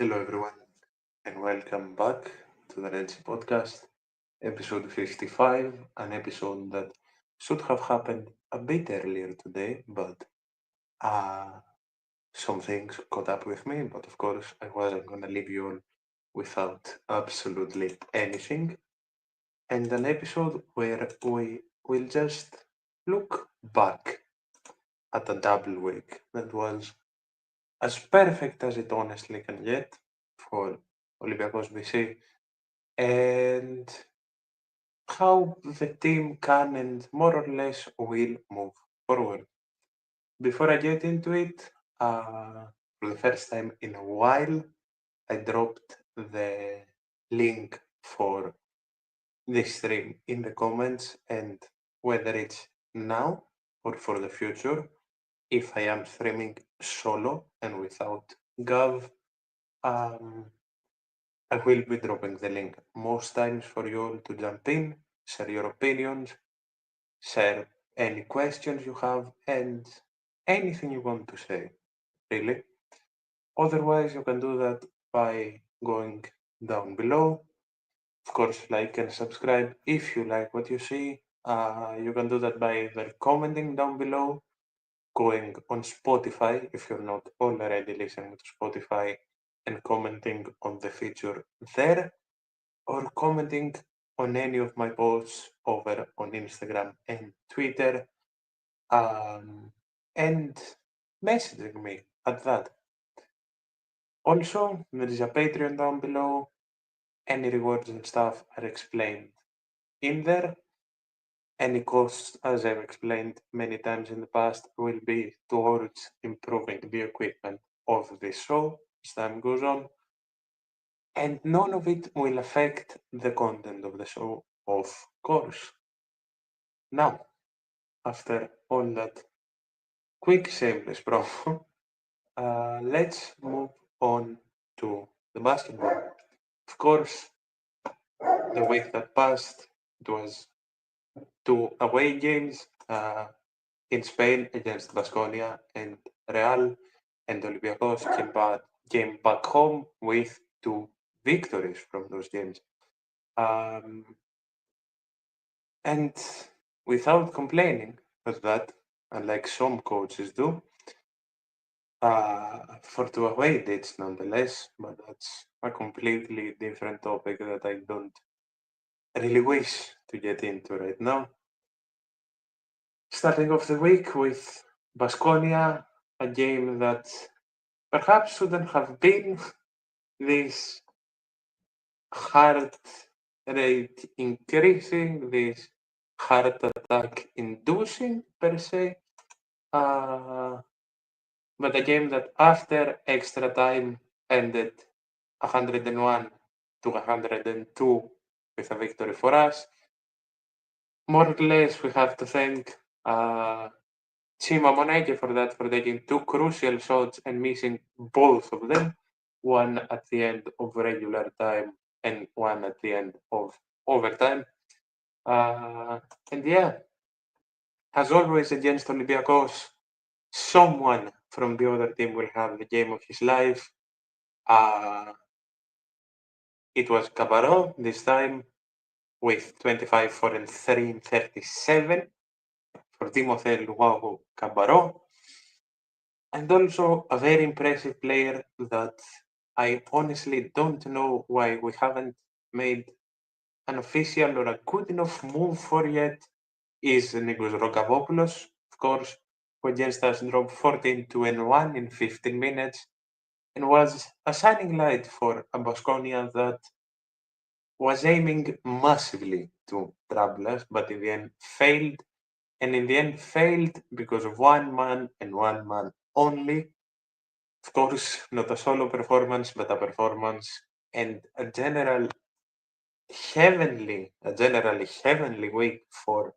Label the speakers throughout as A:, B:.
A: Hello, everyone, and welcome back to the Redseapodcast, episode 55, an episode that should have happened a bit earlier today, but uh, some things caught up with me. But of course, I wasn't going to leave you all without absolutely anything. And an episode where we will just look back at a double week that was as perfect as it honestly can get for Olympiacos BC and how the team can and more or less will move forward. Before I get into it, for the first time in a while, I dropped the link for this stream in the comments, and whether it's now or for the future, if I am streaming solo and without Gav, um, I will be dropping the link most times for you all to jump in, share your opinions, share any questions you have, and anything you want to say, really. Otherwise, you can do that by going down below. Of course, like and subscribe if you like what you see. You can do that by either commenting down below, going on Spotify if you're not already listening to Spotify, and commenting on the feature there, or commenting on any of my posts over on Instagram and Twitter, and messaging me at that. Also, there is a Patreon down below. Any rewards and stuff are explained in there. Any costs, as I've explained many times in the past, will be towards improving the equipment of the show as time goes on. And none of it will affect the content of the show, of course. Now, after all that quick shameless promo, let's move on to the basketball. Of course, the week that passed, it was two away games in Spain against Baskonia and Real, and Olympiacos came back home with two victories from those games. Um, and without complaining of that, unlike some coaches do, for two away dates nonetheless, but that's a completely different topic that I don't really wish to get into right now. Starting off the week with Baskonia, a game that perhaps shouldn't have been this heart rate increasing, this heart attack inducing per se. Uh, but a game that after extra time ended 101 to 102 with a victory for us. More or less, we have to thank Chima Moneke for that, for taking two crucial shots and missing both of them, one at the end of regular time and one at the end of overtime. And yeah, as always against Olympiacos, someone from the other team will have the game of his life. Uh, it was Cabarro this time with 25, 4, and 3 in 37 for Timothée Luau Cabarro. And also a very impressive player that I honestly don't know why we haven't made an official or a good enough move for yet is Nikos Rokavopoulos, of course, who against us dropped 14 2 and 1 in 15 minutes and was a shining light for a Baskonia that was aiming massively to trouble us, but in the end failed. And in the end failed because of one man and one man only. Of course, not a solo performance, but a performance and a generally heavenly week for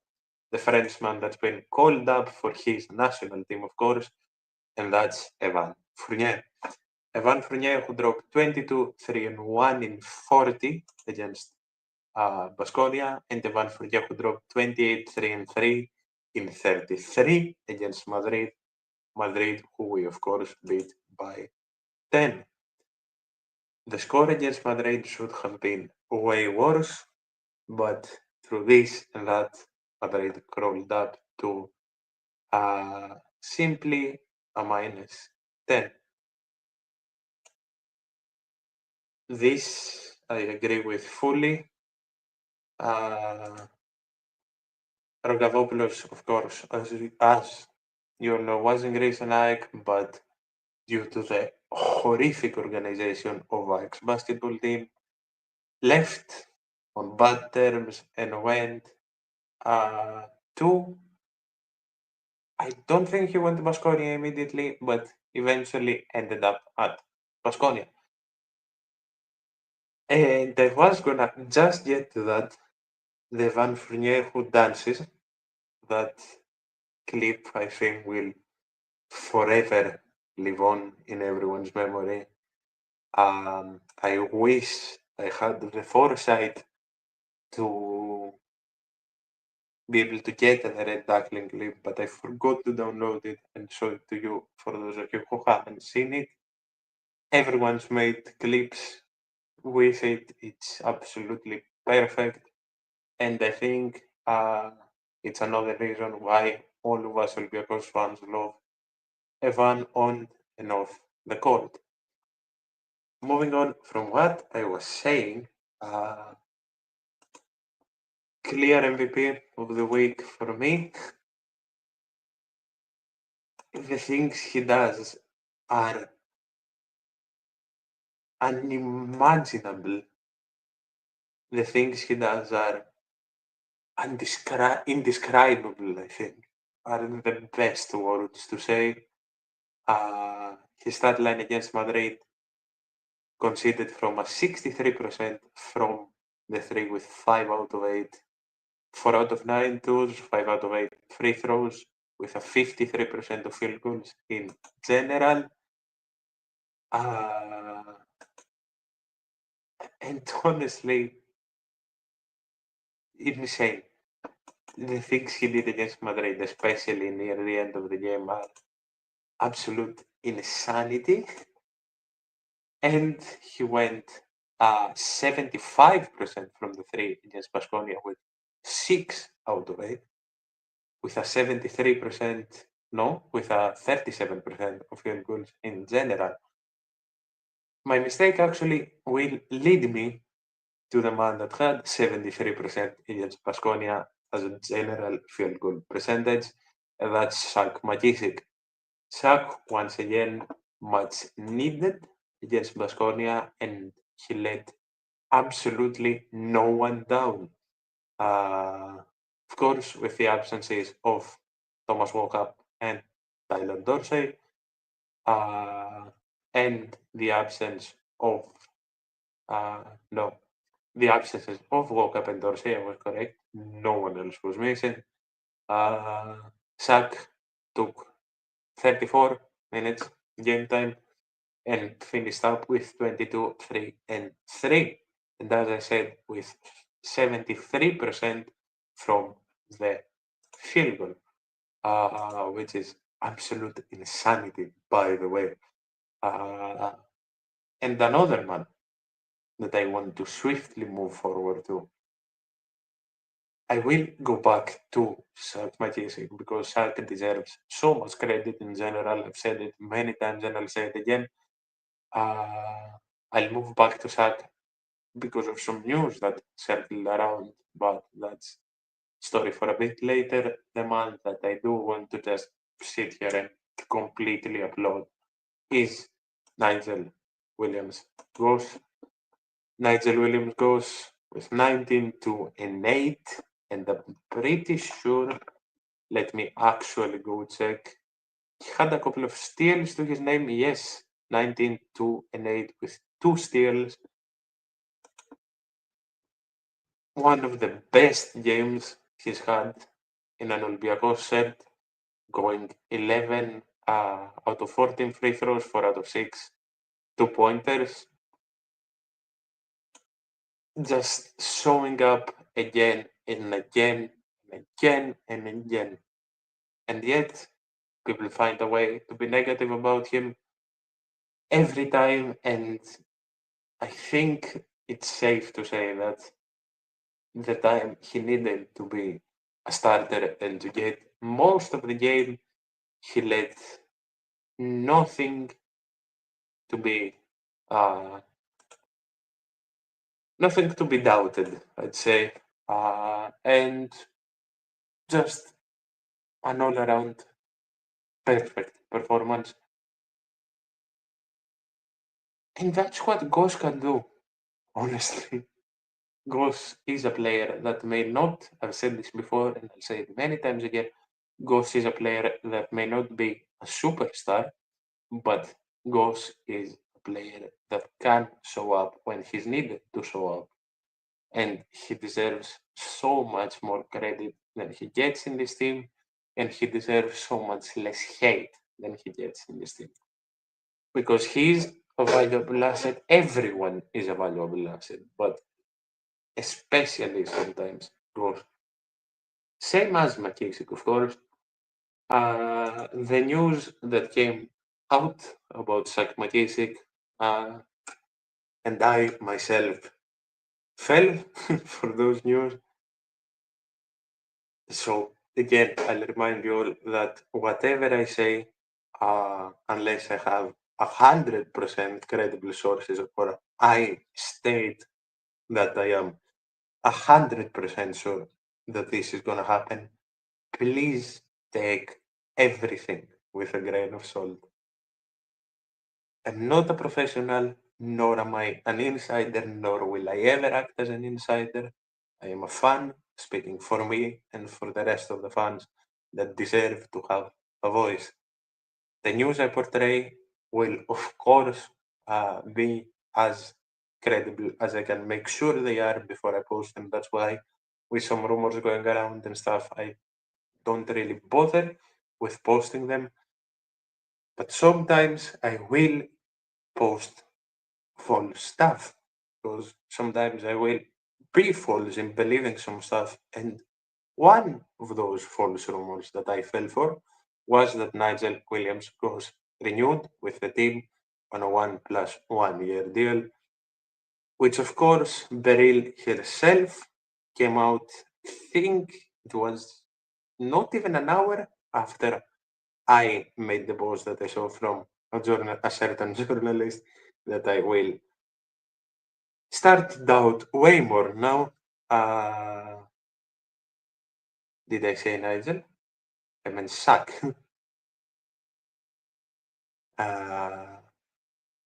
A: the Frenchman that's been called up for his national team, of course, and that's Evan Fournier. Evan Fournier, who dropped 22, 3 and 1 in 40 against Baskonia, and Evan Fournier, who dropped 28, 3 and 3 in 33 against Madrid. Madrid, who we, of course, beat by 10. The score against Madrid should have been way worse, but through this and that, Madrid crawled up to simply a minus 10. This I agree with fully. Rogavopoulos, of course, as you all know, was in Greece and AEK, but due to the horrific organization of AEK's basketball team, left on bad terms and went to. I don't think he went to Baskonia immediately, but eventually ended up at Baskonia. And I was gonna just get to that. The Van Fournier who dances, that clip I think will forever live on in everyone's memory. I wish I had the foresight to be able to get the red duckling clip, but I forgot to download it and show it to you for those of you who haven't seen it. Everyone's made clips with it. It's absolutely perfect. And I think it's another reason why all of us Olympiacos fans love Evan on and off the court. Moving on from what I was saying, clear MVP of the week for me. The things he does are unimaginable. The things he does are indescribable, I think, are the best words to say. His stat line against Madrid conceded from a 63% from the three with 5 out of 8, 4 out of 9 twos, 5 out of 8 free throws, with a 53% of field goals in general. And honestly, insane. The things he did against Madrid, especially near the end of the game, are absolute insanity. And he went 75% from the three against Baskonia with 6 out of 8, with a 73%, no, with a 37% of field goals in general. My mistake actually will lead me to the man that had 73% against Baskonia as a general field goal percentage, and that's Shaq McKissick. Shaq, once again, much needed against Baskonia, and he let absolutely no one down. Of course, with the absences of Thomas Walkup and Tyler Dorsey, and the absence of no, the absences of Walkup and Dorsey, I was correct. No one else was missing. Shaq took 34 minutes game time and finished up with 22, 3, and 3. And as I said, with 73% from the field goal, which is absolute insanity, by the way. And another man that I want to swiftly move forward to. I will go back to Shaq McKissick because Shaq deserves so much credit in general. I've said it many times and I'll say it again. I'll move back to Shaq because of some news that circled around, but that's story for a bit later. The man that I do want to just sit here and completely applaud is Nigel Williams. Nigel Williams goes with 19, 2, and 8, and I'm pretty sure, let me actually go check. He had a couple of steals to his name, yes, 19, 2, and 8 with 2 steals. One of the best games he's had in an Olympiacos shirt, going 11 out of 14 free throws, 4 out of 6 2-pointers. Just showing up again and again and again and again. And yet, people find a way to be negative about him every time. And I think it's safe to say that the time he needed to be a starter and to get most of the game, he let nothing to be uh, nothing to be doubted, I'd say, and just an all-around perfect performance. And that's what Ghost can do, honestly. Ghost is a player that may not, I've said this before and I'll say it many times again, Ghost is a player that may not be a superstar, but Ghost is a player that can show up when he's needed to show up. And he deserves so much more credit than he gets in this team, and he deserves so much less hate than he gets in this team. Because he's a valuable asset, everyone is a valuable asset, but especially sometimes Ghost. Same as McKissick, of course. The news that came out about Zach McKissick, uh, and I myself fell for those news. So again, I'll remind you all that whatever I say, unless I have 100% credible sources or I state that I am 100% sure that this is gonna happen, please take everything with a grain of salt. I'm not a professional, nor am I an insider, nor will I ever act as an insider. I am a fan speaking for me and for the rest of the fans that deserve to have a voice. The news I portray will, of course, be as credible as I can make sure they are before I post them. That's why, with some rumors going around and stuff, I don't really bother with posting them. But sometimes I will post false stuff because sometimes I will be false in believing some stuff. And one of those false rumors that I fell for was that Nigel Williams was renewed with the team on a 1+1 year deal, which of course Beryl herself came out, I think it was not even an hour after I made the post that I saw from a certain journalist that I will start to doubt way more now. Did I say Nigel? I meant Sack. uh,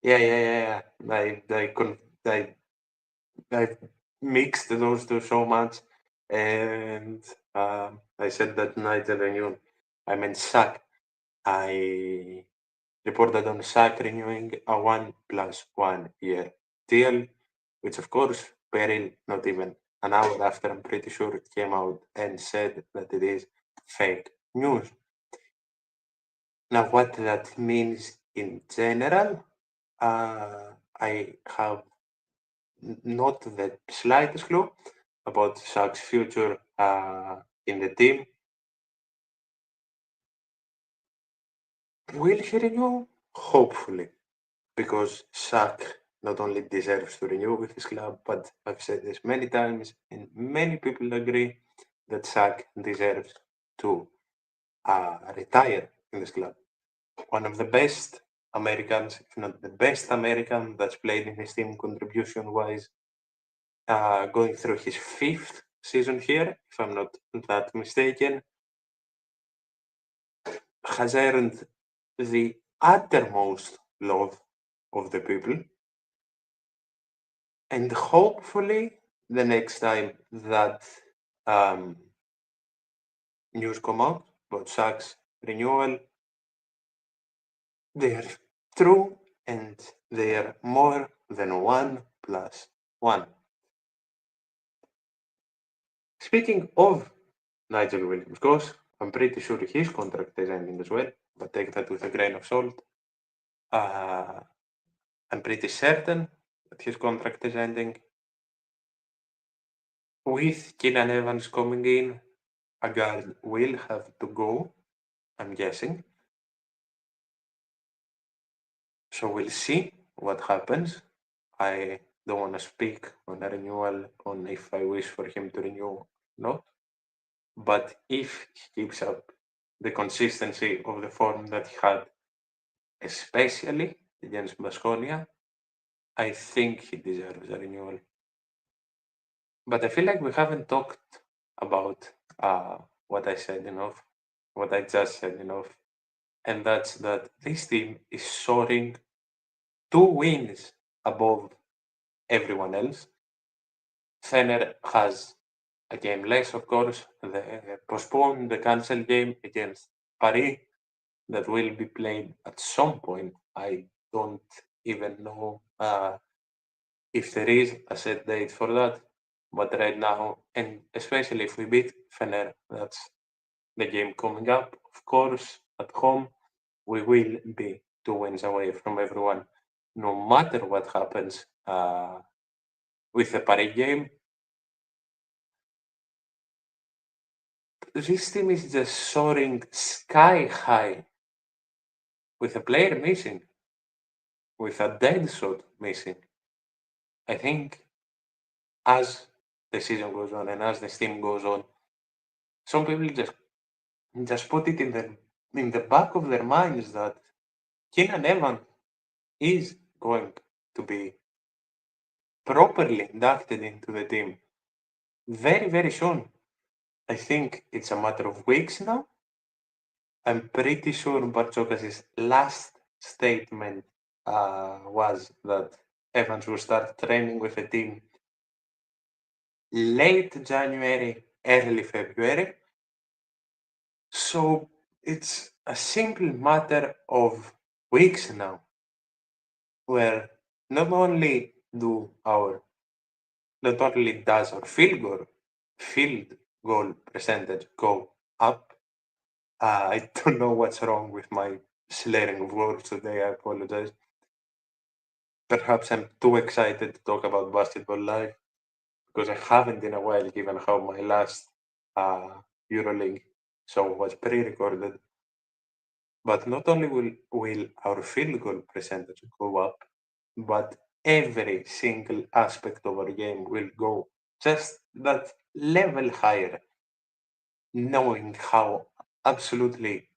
A: yeah. I, I mixed those two so much, and I said that Nigel renewed. I meant Sack. I reported on Sack renewing a 1+1 year deal, which of course Beryl, not even an hour after, I'm pretty sure it came out and said that it is fake news. Now, what that means in general, I have not the slightest clue about Sack's future in the team. Will he renew? Hopefully, because Sack not only deserves to renew with his club, but I've said this many times, and many people agree that Sack deserves to retire in this club. One of the best Americans, if not the best American that's played in his team contribution wise, going through his fifth season here, if I'm not that mistaken, has earned the uttermost love of the people. And hopefully, the next time that um, news come out about Shaq's renewal, they are true and they are more than 1+1. Speaking of Nigel Williams, of course, I'm pretty sure his contract is ending as well, but take that with a grain of salt. Uh, I'm pretty certain that his contract is ending. With Keenan Evans coming in, a guard will have to go, I'm guessing. So we'll see what happens. I don't want to speak on a renewal, on if I wish for him to renew or not. But if he keeps up the consistency of the form that he had, especially against Baskonia, I think he deserves a renewal. But I feel like we haven't talked about what I said enough, what I just said enough, and that's that this team is soaring 2 wins above everyone else. Fener has a game less, of course, the postponed, the cancelled game against Paris that will be played at some point. I don't even know if there is a set date for that, but right now, and especially if we beat Fener, that's the game coming up, of course, at home, we will be 2 wins away from everyone, no matter what happens with the Paris game. This team is just soaring sky high with a player missing, with a dead shot missing. I think as the season goes on and as the team goes on, some people just put it in the back of their minds that Keenan Evans is going to be properly inducted into the team very, very soon. I think it's a matter of weeks now. I'm pretty sure Bartzokas' last statement was that Evans will start training with the team late January, early February. So it's a simple matter of weeks now where not only does our field goal percentage go up. I don't know what's wrong with my slurring of words today. I apologize. Perhaps I'm too excited to talk about basketball live because I haven't in a while, given how my last EuroLeague show was pre-recorded. But not only will our field goal percentage go up, but every single aspect of our game will go just that level higher, knowing how absolutely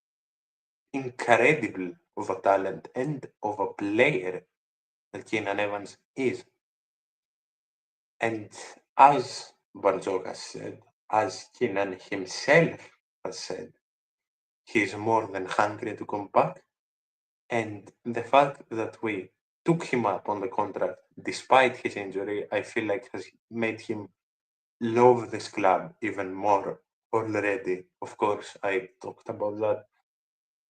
A: incredible of a talent and of a player that Keenan Evans is. And as Barjok has said, as Keenan himself has said, he's more than hungry to come back. And the fact that we took him up on the contract despite his injury, I feel like has made him love this club even more already. Of course, I talked about that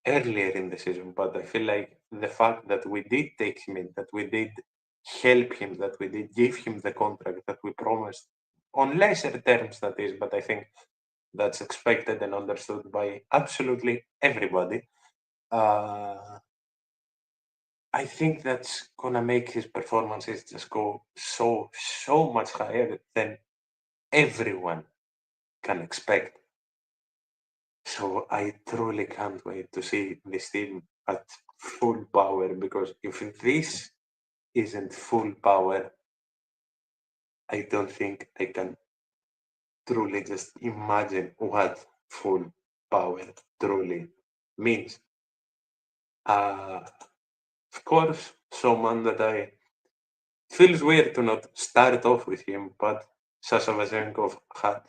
A: earlier in the season, but I feel like the fact that we did take him in, that we did help him, that we did give him the contract that we promised on lesser terms, that is, but I think that's expected and understood by absolutely everybody. I think that's gonna make his performances just go so much higher than everyone can expect. So I truly can't wait to see this team at full power, because if this isn't full power, I don't think I can truly just imagine what full power truly means. Of course, someone that I feels weird to not start off with him, but Sasha Vazenkov had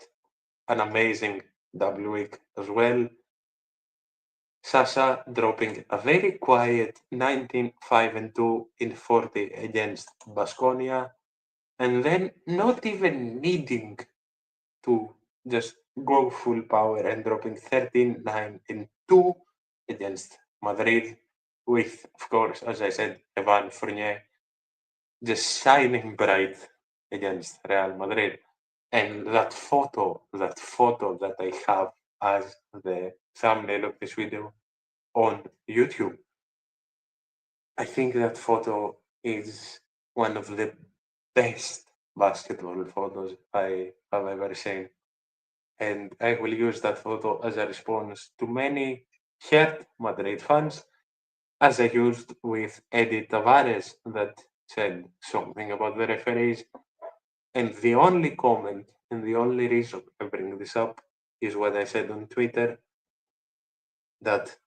A: an amazing double week as well. Sasha dropping a very quiet 19-5-2 in 40 against Baskonia, and then not even needing to just go full power and dropping 13-9-2 against Madrid, with, of course, as I said, Evan Fournier just shining bright against Real Madrid. And that photo that I have as the thumbnail of this video on YouTube, I think that photo is one of the best basketball photos I have ever seen. And I will use that photo as a response to many hurt Madrid fans, as I used with Eddie Tavares, that said something about the referees, and the only comment and the only reason I bring this up is what I said on Twitter, that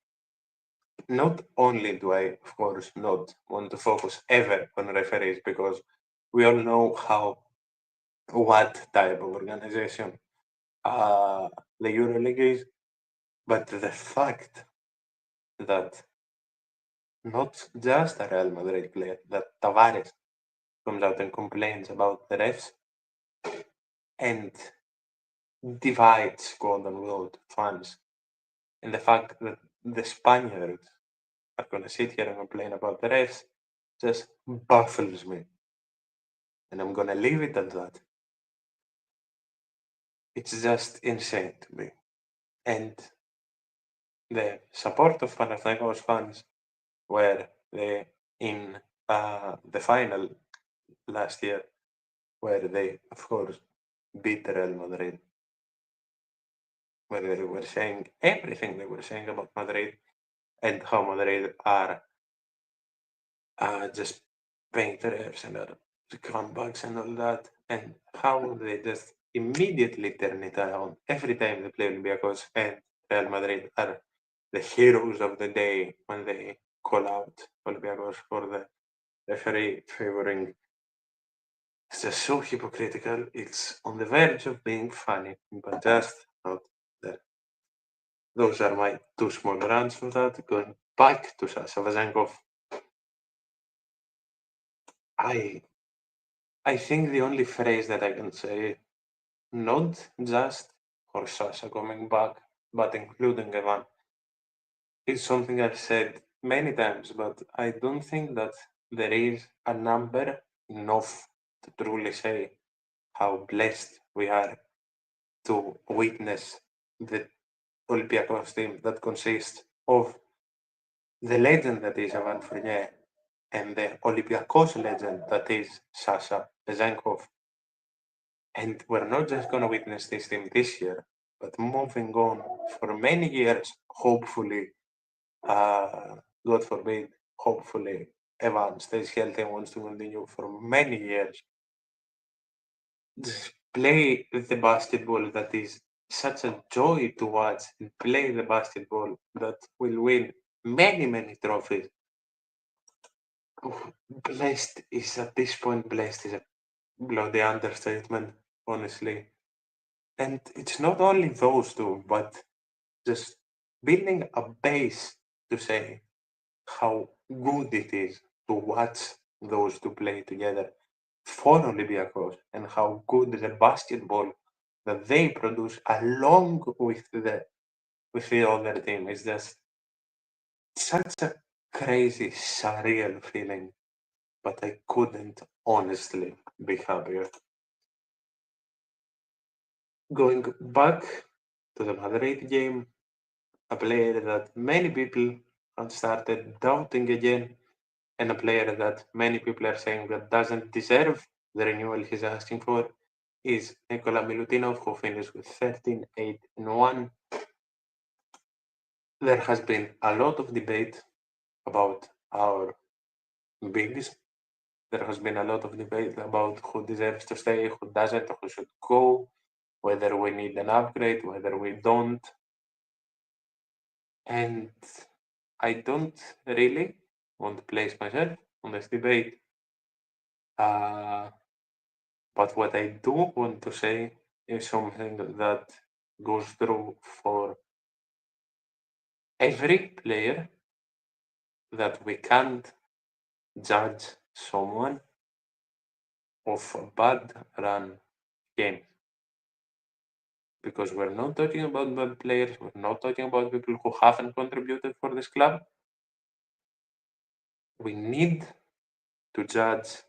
A: not only do I, of course, not want to focus ever on referees, because we all know what type of organization the EuroLeague is, but the fact that not just a Real Madrid player, that Tavares comes out and complains about the refs and divides quote unquote fans, and the fact that the Spaniards are going to sit here and complain about the refs just baffles me. And I'm going to leave it at that. It's just insane to me. And the support of Panathinaikos fans were in the final last year, where they, of course, beat Real Madrid, where they were saying everything they were saying about Madrid and how Madrid are just paying the refs and the comebacks and all that, and how they just immediately turn it around every time they play Olympiacos, and Real Madrid are the heroes of the day when they call out Olympiacos for the referee favoring. It's just so hypocritical. It's on the verge of being funny, but just not there. Those are my two small rants for that. Going back to Sasha Vazenkov, I think the only phrase that I can say, not just for Sasha coming back, but including Evan, is something I've said many times, but I don't think that there is a number enough to truly say how blessed we are to witness the Olympiacos team that consists of the legend that is Evan Fournier and the Olympiacos legend that is Sasha Vezenkov. And we're not just going to witness this team this year, but moving on for many years, hopefully, God forbid, hopefully, Evan stays healthy and wants to continue for many years. Just play the basketball that is such a joy to watch, and play the basketball that will win many, many trophies. Blessed is at this point, blessed is a bloody understatement, honestly. And it's not only those two, but just building a base to say how good it is to watch those two play together for Olympiacos, and how good the basketball that they produce along with the other team is just such a crazy, surreal feeling. But I couldn't honestly be happier. Going back to the Madrid game, a player that many people have started doubting again, and a player that many people are saying that doesn't deserve the renewal he's asking for, is Nikola Milutinov, who finished with 13, 8, and 1. There has been a lot of debate about our bigs. There has been a lot of debate about who deserves to stay, who doesn't, who should go, whether we need an upgrade, whether we don't. And I don't really want to place myself on this debate. But what I do want to say is something that goes through for every player, that we can't judge someone of a bad run game. Because we're not talking about bad players, we're not talking about people who haven't contributed for this club. We need to judge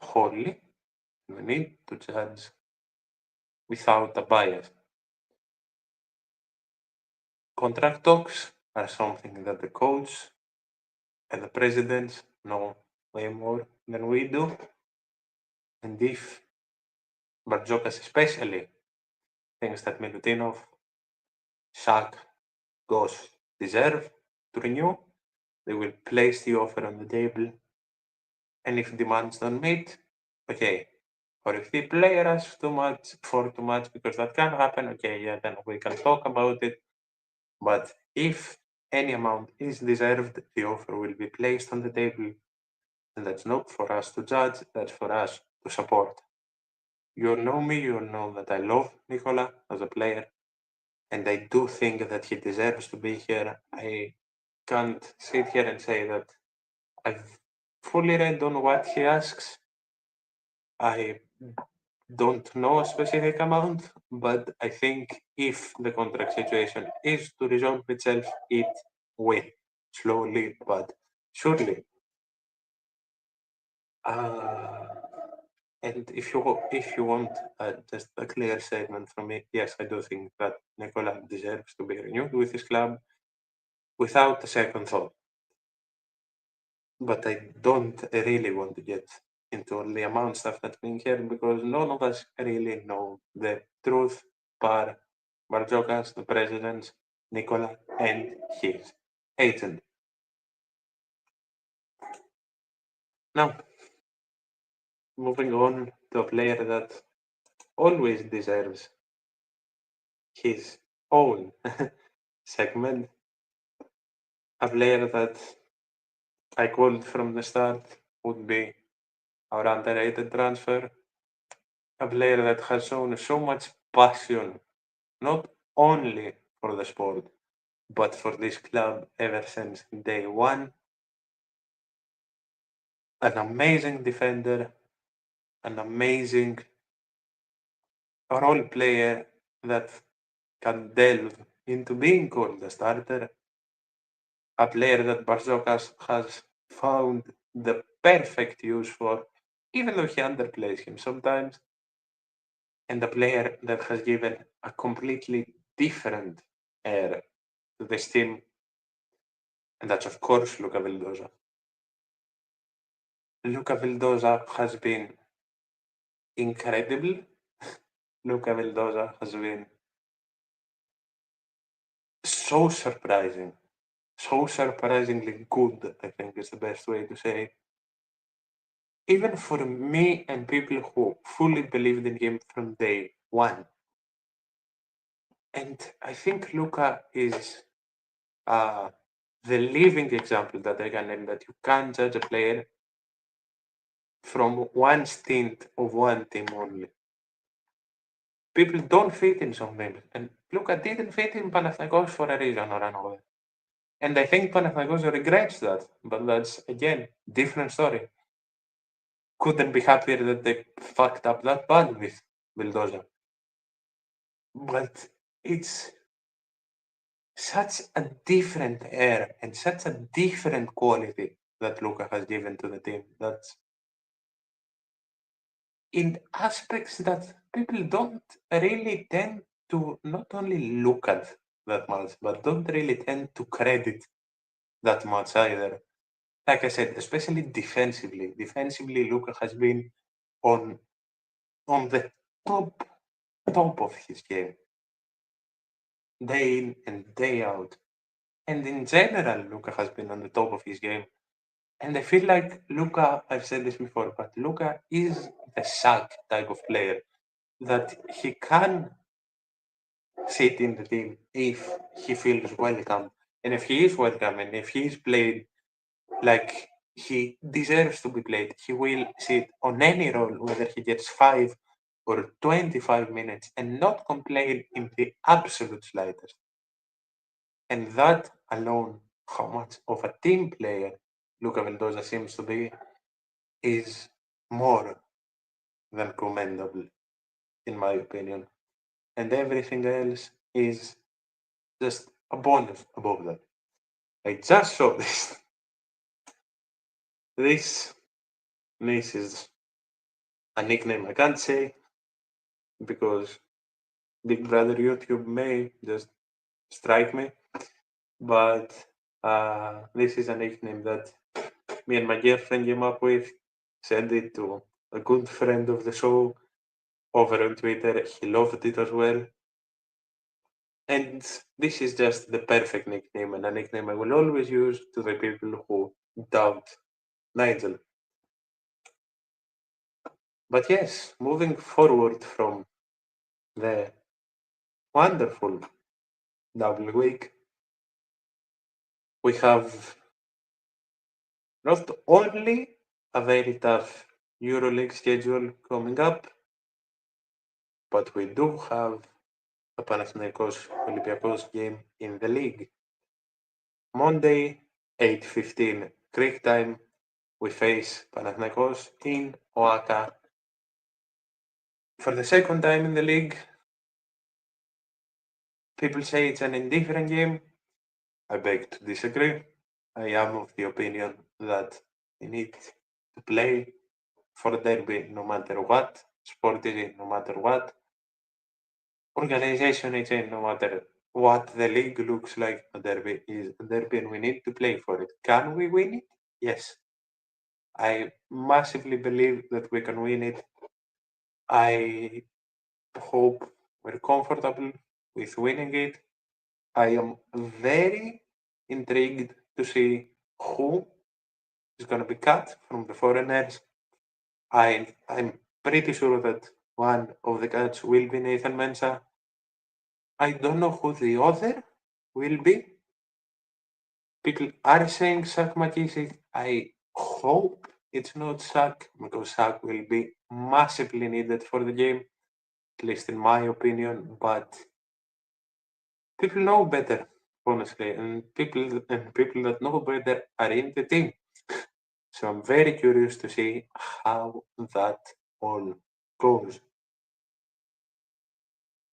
A: wholly, we need to judge without a bias. Contract talks are something that the coach and the presidents know way more than we do. And if Barjokas especially thinks that Milutinov, Shaq, Goss deserve to renew, they will place the offer on the table And if demands don't meet, okay. Or if the player asks too much for too much, because that can happen, okay, yeah, then we can talk about it. But if any amount is deserved, the offer will be placed on the table. And that's not for us to judge, that's for us to support. You all know me, you all know that I love Nicola as a player, and I do think that he deserves to be here. I can't sit here and say that I've fully read on what he asks. I don't know a specific amount, but I think if the contract situation is to resolve itself, it will. Slowly, but surely. Uh, and if you want just a clear statement from me, yes, I do think that Nicola deserves to be renewed with his club without a second thought. But I don't really want to get into all the amount stuff that's being here because none of us really know the truth bar Barjokas, the president, Nicola, and his agent. Now, moving on to a player that always deserves his own segment, a player that I called from the start would be our underrated transfer, a player that has shown so much passion, not only for the sport, but for this club ever since day one. An amazing defender, an amazing role player that can delve into being called a starter, a player that Barzokas has found the perfect use for, even though he underplays him sometimes, and a player that has given a completely different air to this team, and that's of course Luca Vildoza. Luca Vildoza has been incredible. Luca Vildoza has been so surprising, so surprisingly good, I think is the best way to say it. Even for me and people who fully believed in him from day one. And I think Luca is uh, the living example that I can name that you can't judge a player from one stint of one team only. People don't fit in some things. And Luca didn't fit in Panathinaikos for a reason or another. And I think Panathinaikos regrets that. But that's, again, different story. Couldn't be happier that they fucked up that bad with Vildoza. But it's such a different air and such a different quality that Luca has given to the team. That's in aspects that people don't really tend to not only look at that much, but don't really tend to credit that much either. Like I said, especially defensively. Defensively, Luca has been on on the top of his game, day in and day out. And in general, Luca has been on the top of his game. And I feel like Luca, I've said this before, but Luca is the Shaq type of player that he can sit in the team if he feels welcome. And if he is welcome and if he is played like he deserves to be played, he will sit on any role, whether he gets 5 or 25 minutes, and not complain in the absolute slightest. And that alone, how much of a team player Luca Mendoza seems to be, is more than commendable, in my opinion. And everything else is just a bonus above that. I just saw this. This, this is a nickname I can't say because Big Brother YouTube may just strike me. But this is a nickname that me and my girlfriend came up with. Sent it to a good friend of the show over on Twitter. He loved it as well. And this is just the perfect nickname and a nickname I will always use to the people who doubt Nigel. But yes, moving forward from the wonderful double week, we have not only a very tough EuroLeague schedule coming up, but we do have a Panathinaikos Olympiacos game in the league. Monday, 8:15 Greek time, we face Panathinaikos in Oaxaca. For the second time in the league, people say it's an indifferent game. I beg to disagree. I am of the opinion that we need to play for a derby no matter what, sport is in no matter what, organization is in no matter what the league looks like. A derby is a derby and we need to play for it. Can we win it? Yes. I massively believe that we can win it. I hope we're comfortable with winning it. I am very intrigued to see who is going to be cut from the foreigners. I'm pretty sure that one of the cuts will be Nathan Mensah. I don't know who the other will be. People are saying Zach McKissick. I hope it's not Zach because Zach will be massively needed for the game, at least in my opinion. But people know better, honestly, and people that know better are in the team. So I'm very curious to see how that all goes.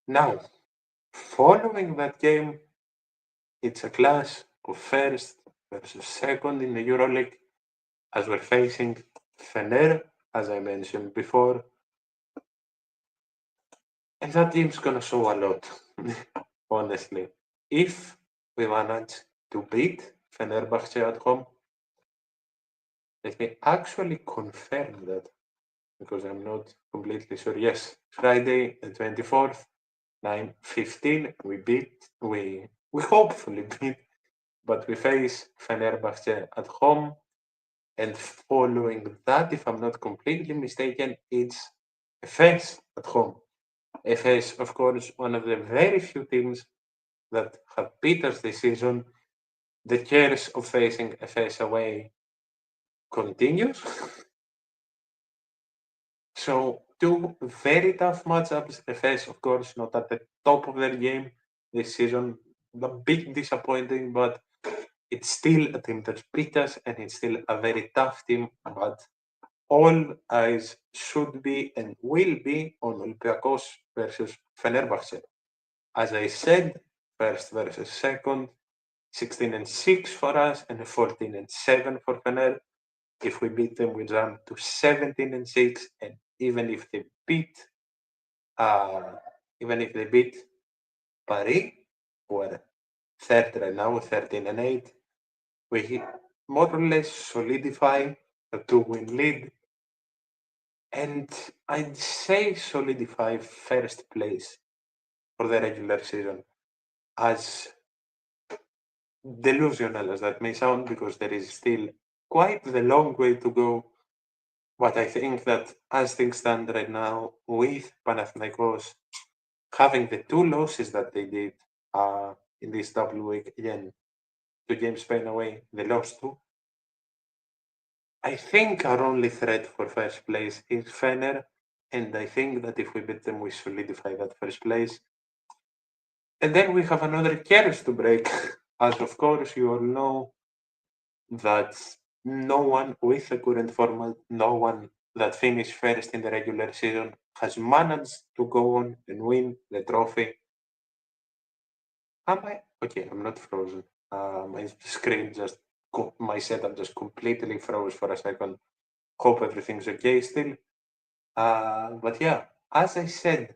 A: Now, following that game, it's a clash of first versus second in the EuroLeague as we're facing Fener, as I mentioned before, and that team's gonna show a lot, honestly. If we manage to beat Fenerbahce at home, let me actually confirm that because I'm not completely sure. Yes, Friday the 24th, 9:15, we hopefully beat, but we face Fenerbahce at home. And following that, if I'm not completely mistaken, it's Efes at home. Efes, of course, one of the very few teams that have beat us this season. The curse of facing Efes away continues. So two very tough matchups. Efes, of course, not at the top of their game this season. A bit disappointing, but it's still a team that beat us, and it's still a very tough team. But all eyes should be and will be on Olympiacos versus Fenerbahce. As I said, first versus second, 16-6 for us and 14-7 for Fener. If we beat them, we jump to 17-6, and even if they beat, uh, even if they beat Paris, who are third right now, 13-8, we more or less solidify a two-win lead, and I'd say solidify first place for the regular season. As delusional as that may sound, because there is still quite the long way to go. But I think that as things stand right now, with Panathinaikos having the two losses that they did in this double week, again, 2 games Spain away, they lost two. I think our only threat for first place is Fener, and I think that if we beat them, we solidify that first place. And then we have another curse to break, as of course you all know that no one with the current format, no one that finished first in the regular season has managed to go on and win the trophy. Am I? Okay, I'm not frozen. My screen just, my setup just completely froze for a second. Hope everything's okay still. But yeah, as I said,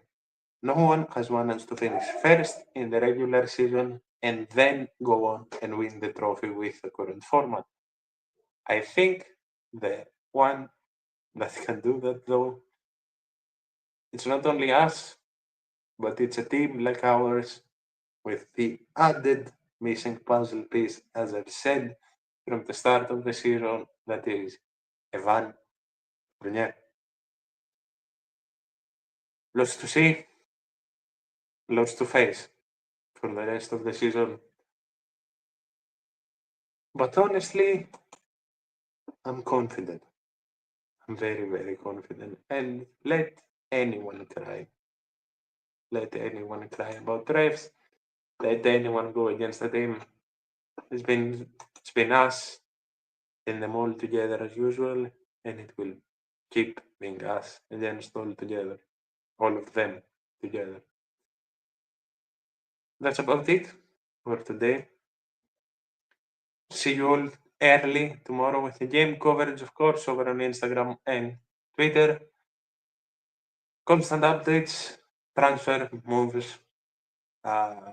A: no one has managed to finish first in the regular season and then go on and win the trophy with the current format. I think the one that can do that though, it's not only us, but it's a team like ours with the added missing puzzle piece, as I've said from the start of the season, that is Evan Fournier. Lots to see, lots to face for the rest of the season. But honestly, I'm confident. I'm very, very confident. And let anyone cry. Let anyone cry about refs. Let anyone go against the team. It's been us and them all together as usual, and it will keep being us against all together. All of them together. That's about it for today. See you all early tomorrow with the game coverage, of course, over on Instagram and Twitter. Constant updates, transfer moves, uh,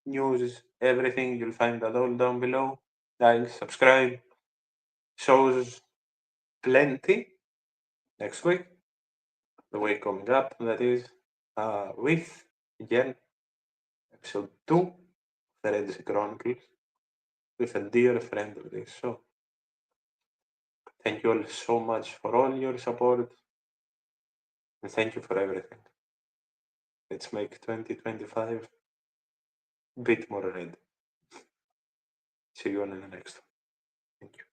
A: news, everything. You'll find that all down below. Like, subscribe. Shows plenty next week. The week coming up, that is, with, again, episode 2, the Red Sea Chronicles, with a dear friend of this show. Thank you all so much for all your support, and thank you for everything. Let's make 2025 a bit more red. See you on the next one. Thank you.